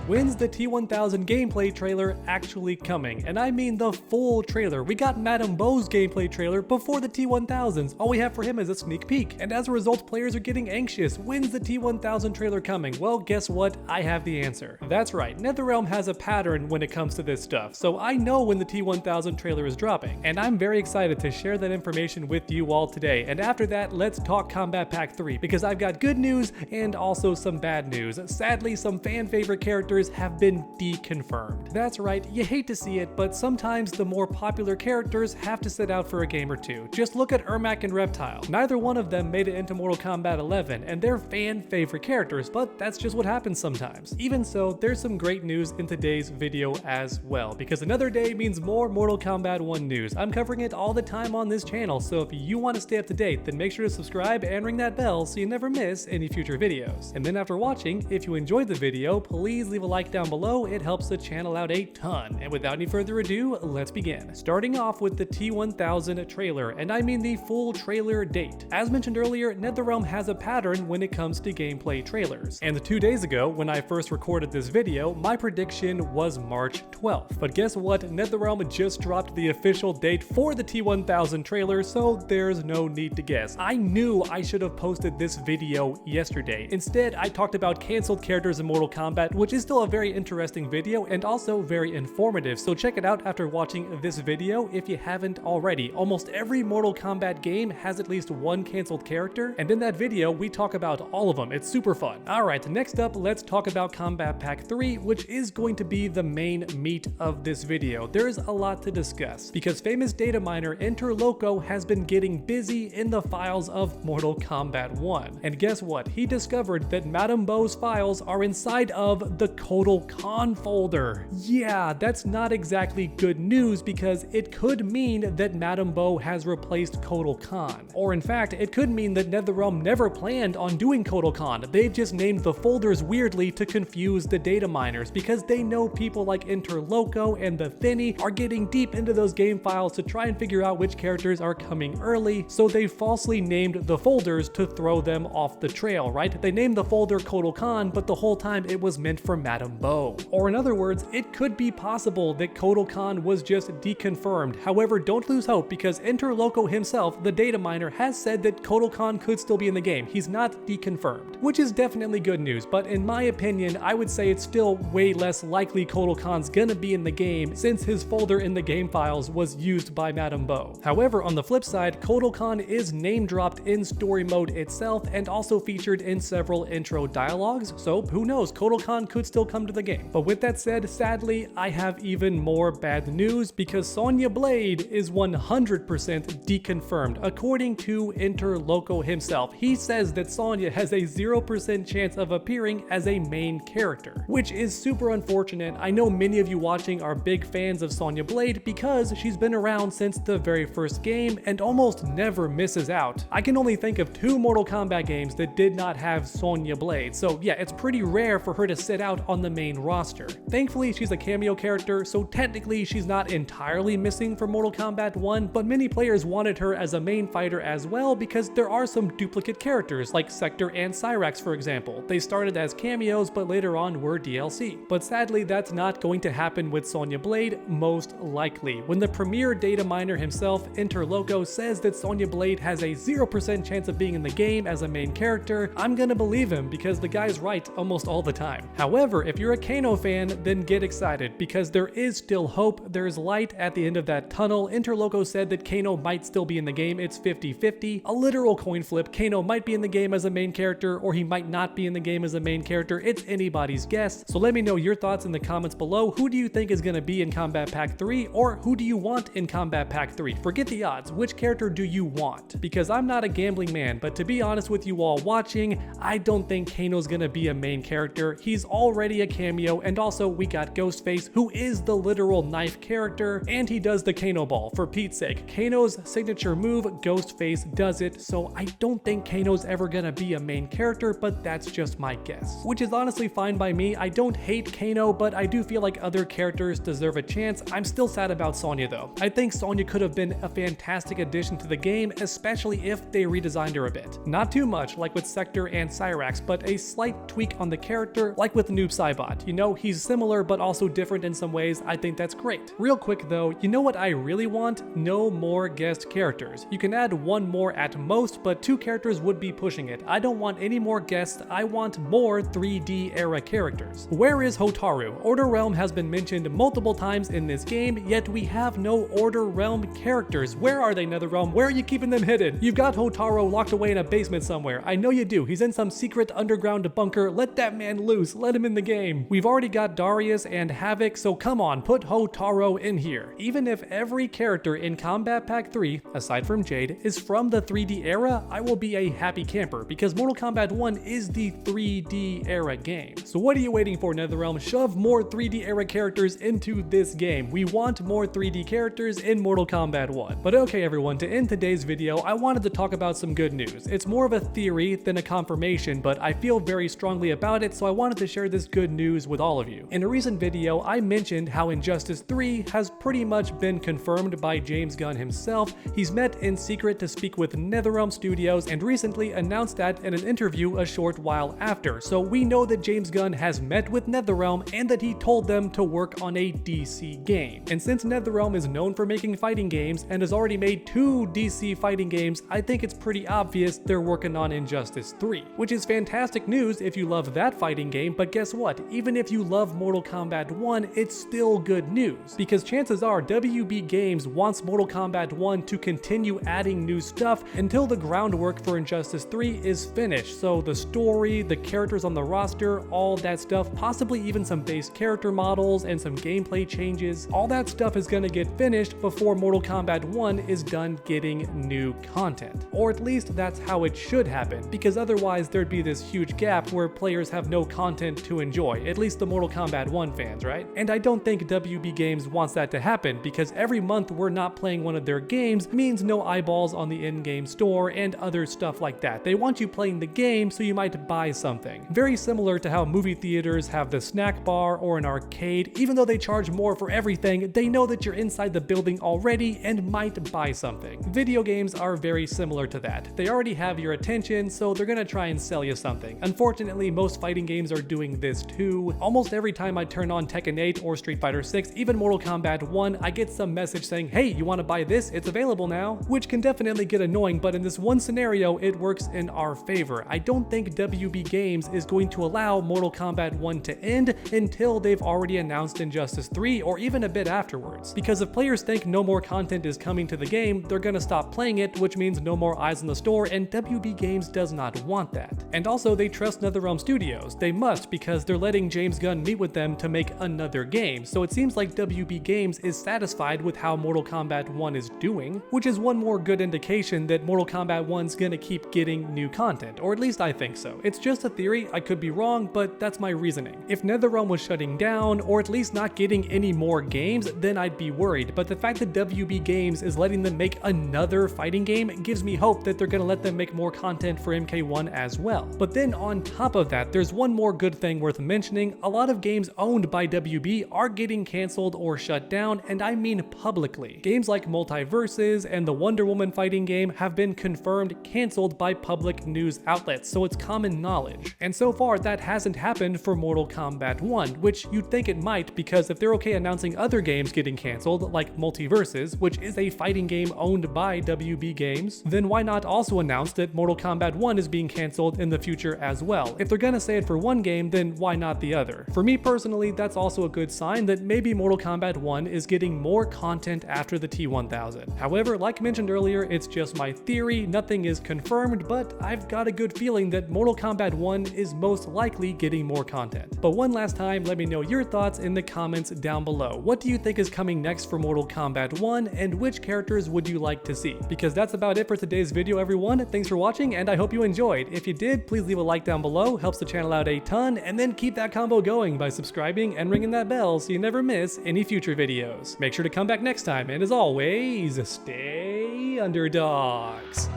When's the T1000 gameplay trailer actually coming? And I mean the full trailer. We got Madame Bo's gameplay trailer before the T1000's. All we have for him is a sneak peek. And as a result, players are getting anxious. When's the T1000 trailer coming? Well, guess what? I have the answer. That's right, NetherRealm has a pattern when it comes to this stuff, so I know when the T1000 trailer is dropping. And I'm very excited to share that information with you all today. And after that, let's talk Kombat Pack 3, because I've got good news and also some bad news. Sadly, some fan favorite characters have been deconfirmed. That's right, you hate to see it, but sometimes the more popular characters have to sit out for a game or two. Just look at Ermac and Reptile. Neither one of them made it into Mortal Kombat 11, and they're fan favorite characters, but that's just what happens sometimes. Even so, there's some great news in today's video as well, because another day means more Mortal Kombat 1 news. I'm covering it all the time on this channel, so if you want to stay up to date, then make sure to subscribe and ring that bell so you never miss any future videos. And then after watching, if you enjoyed the video, please leave a like down below. It helps the channel out a ton. And without any further ado, let's begin. Starting off with the T1000 trailer, and I mean the full trailer date. As mentioned earlier, NetherRealm has a pattern when it comes to gameplay trailers. And 2 days ago, when I first recorded this video, my prediction was March 12th. But guess what? NetherRealm just dropped the official date for the T1000 trailer, so there's no need to guess. I knew I should have posted this video yesterday. Instead, I talked about canceled characters in Mortal Kombat, which is still a very interesting video and also very informative, so check it out after watching this video if you haven't already. Almost every Mortal Kombat game has at least one canceled character, and in that video, we talk about all of them. It's super fun. Alright, next up, let's talk about Kombat Pack 3, which is going to be the main meat of this video. There's a lot to discuss, because famous data miner Interloco has been getting busy in the files of Mortal Kombat 1. And guess what? He discovered that Madame Bo's files are inside of the Kotal Kahn folder. Yeah, that's not exactly good news, because it could mean that Madame Bo has replaced Kotal Kahn. Or in fact, it could mean that NetherRealm never planned on doing Kotal Kahn. They've just named the folders weirdly to confuse the data miners, because they know people like Interloco and the Thinny are getting deep into those game files to try and figure out which characters are coming early, so they falsely named the folders to throw them off the trail, right? They named the folder Kotal Kahn, but the whole time it was meant for Madame Bo. Or in other words, it could be possible that Kotal Kahn was just deconfirmed. However, don't lose hope, because Interloco himself, the data miner, has said that Kotal Kahn could still be in the game. He's not deconfirmed, which is definitely good news, but in my opinion, I would say it's still way less likely Kotal Kahn's gonna be in the game, since his folder in the game files was used by Madame Bo. However, on the flip side, Kotal Kahn is name dropped in story mode itself and also featured in several intro dialogues, so who knows, Kotal Kahn could still come to the game. But with that said, sadly, I have even more bad news, because Sonya Blade is 100% deconfirmed. According to Interloco himself, he says that Sonya has a 0% chance of appearing as a main character, which is super unfortunate. I know many of you watching are big fans of Sonya Blade because she's been around since the very first game and almost never misses out. I can only think of 2 Mortal Kombat games that did not have Sonya Blade, so yeah, it's pretty rare for her to sit out on the main roster. Thankfully, she's a cameo character, so technically she's not entirely missing from Mortal Kombat 1, but many players wanted her as a main fighter as well, because there are some duplicate characters, like Sector and Cyrax for example. They started as cameos, but later on were DLC. But sadly, that's not going to happen with Sonya Blade, most likely. When the premier data miner himself, Interloco, says that Sonya Blade has a 0% chance of being in the game as a main character, I'm gonna believe him, because the guy's right almost all the time. However, if you're a Kano fan, then get excited, because there is still hope. There's light at the end of that tunnel. Interloco said that Kano might still be in the game. It's 50-50, a literal coin flip. Kano might be in the game as a main character, or he might not be in the game as a main character. It's anybody's guess. So let me know your thoughts in the comments below. Who do you think is gonna be in Kombat Pack 3, or who do you want in Kombat Pack 3? Forget the odds. Which character do you want? Because I'm not a gambling man, but to be honest with you all watching, I don't think Kano's gonna be a main character. He's already a cameo, and also we got Ghostface, who is the literal knife character, and he does the Kano ball. For Pete's sake, Kano's signature move, Ghostface does it, so I don't think Kano's ever gonna be a main character, but that's just my guess. Which is honestly fine by me. I don't hate Kano, but I do feel like other characters deserve a chance. I'm still sad about Sonya though. I think Sonya could have been a fantastic addition to the game, especially if they redesigned her a bit. Not too much like with Sector and Cyrax, but a slight tweak on the character, like with Noob Saibot. You know, he's similar but also different in some ways. I think that's great. Real quick though, you know what I really want? No more guest characters. You can add one more at most, but 2 characters would be pushing it. I don't want any more guests, I want more 3D era characters. Where is Hotaru? Order Realm has been mentioned multiple times in this game, yet we have no Order Realm characters. Where are they, NetherRealm? Where are you keeping them hidden? You've got Hotaru locked away in a basement somewhere. I know you do. He's in some secret underground bunker. Let that man loose. Let him in the game. We've already got Darius and Havoc, so come on, put Hotaru in here. Even if every character in Kombat Pack 3, aside from Jade, is from the 3D era, I will be a happy camper, because Mortal Kombat 1 is the 3D era game. So what are you waiting for, NetherRealm? Shove more 3D era characters into this game. We want more 3D characters in Mortal Kombat 1. But okay everyone, to end today's video, I wanted to talk about some good news. It's more of a theory than a confirmation, but I feel very strongly about it, so I wanted to share this good news with all of you. In a recent video, I mentioned how Injustice 3 has pretty much been confirmed by James Gunn himself. He's met in secret to speak with NetherRealm Studios and recently announced that in an interview a short while after. So we know that James Gunn has met with NetherRealm and that he told them to work on a DC game. And since NetherRealm is known for making fighting games and has already made 2 DC fighting games, I think it's pretty obvious they're working on Injustice 3, which is fantastic news if you love that fighting game. But guess what? Even if you love Mortal Kombat 1, it's still good news, because chances are WB Games wants Mortal Kombat 1 to continue adding new stuff until the groundwork for Injustice 3 is finished. So the story, the characters on the roster, all that stuff, possibly even some base character models and some gameplay changes, all that stuff is gonna get finished before Mortal Kombat 1 is done getting new content. Or at least that's how it should happen, because otherwise there'd be this huge gap where players have no content to enjoy, at least the Mortal Kombat 1 fans, right? And I don't think WB Games wants that to happen, because every month we're not playing one of their games means no eyeballs on the in-game store and other stuff like that. They want you playing the game so you might buy something. Very similar to how movie theaters have the snack bar or an arcade. Even though they charge more for everything, they know that you're inside the building already and might buy something. Video games are very similar to that. They already have your attention, so they're gonna try and sell you something. Unfortunately, most fighting games are doing this too. Almost every time I turn on Tekken 8 or Street Fighter 6, even Mortal Kombat 1, I get some message saying, hey, you wanna buy this? It's available now. Which can definitely get annoying, but in this one scenario, it works in our favor. I don't think WB Games is going to allow Mortal Kombat 1 to end until they've already announced Injustice 3 or even a bit afterwards. Because if players think no more content is coming to the game, they're gonna stop playing it, which means no more eyes on the store, and WB Games does not want that. And also, they trust NetherRealm Studios. They must, because they're letting James Gunn meet with them to make another game. So it seems like WB Games is satisfied with how Mortal Kombat 1 is doing, which is one more good indication that Mortal Kombat 1's gonna keep getting new content, or at least I think so. It's just a theory, I could be wrong, but that's my reasoning. If NetherRealm was shutting down, or at least not getting any more games, then I'd be worried. But the fact that WB Games is letting them make another fighting game gives me hope that they're gonna let them make more content for MK1 as well. But then on top of that, there's one more good thing worth mentioning. A lot of games owned by WB are getting canceled or shut down, and I mean publicly. Games like Multiverses and the Wonder Woman fighting game have been confirmed canceled by public news outlets, so it's common knowledge. And so far, that hasn't happened for Mortal Kombat 1, which you'd think it might, because if they're okay announcing other games getting canceled, like Multiverses, which is a fighting game owned by WB Games, then why not also announce that Mortal Kombat 1 is being canceled in the future as well? If they're gonna say it for one game, then why not the other? For me personally, that's also a good sign that maybe Mortal Kombat 1 is getting more content after the T1000. However, like mentioned earlier, it's just my theory, nothing is confirmed, but I've got a good feeling that Mortal Kombat 1 is most likely getting more content. But one last time, let me know your thoughts in the comments down below. What do you think is coming next for Mortal Kombat 1, and which characters would you like to see? Because that's about it for today's video, everyone. Thanks for watching, and I hope you enjoyed. If you did, please leave a like down below, helps the channel out a ton, and then keep that combo going by subscribing and ringing that bell so you never miss any future videos. Make sure to come back next time, and as always, stay underdogs.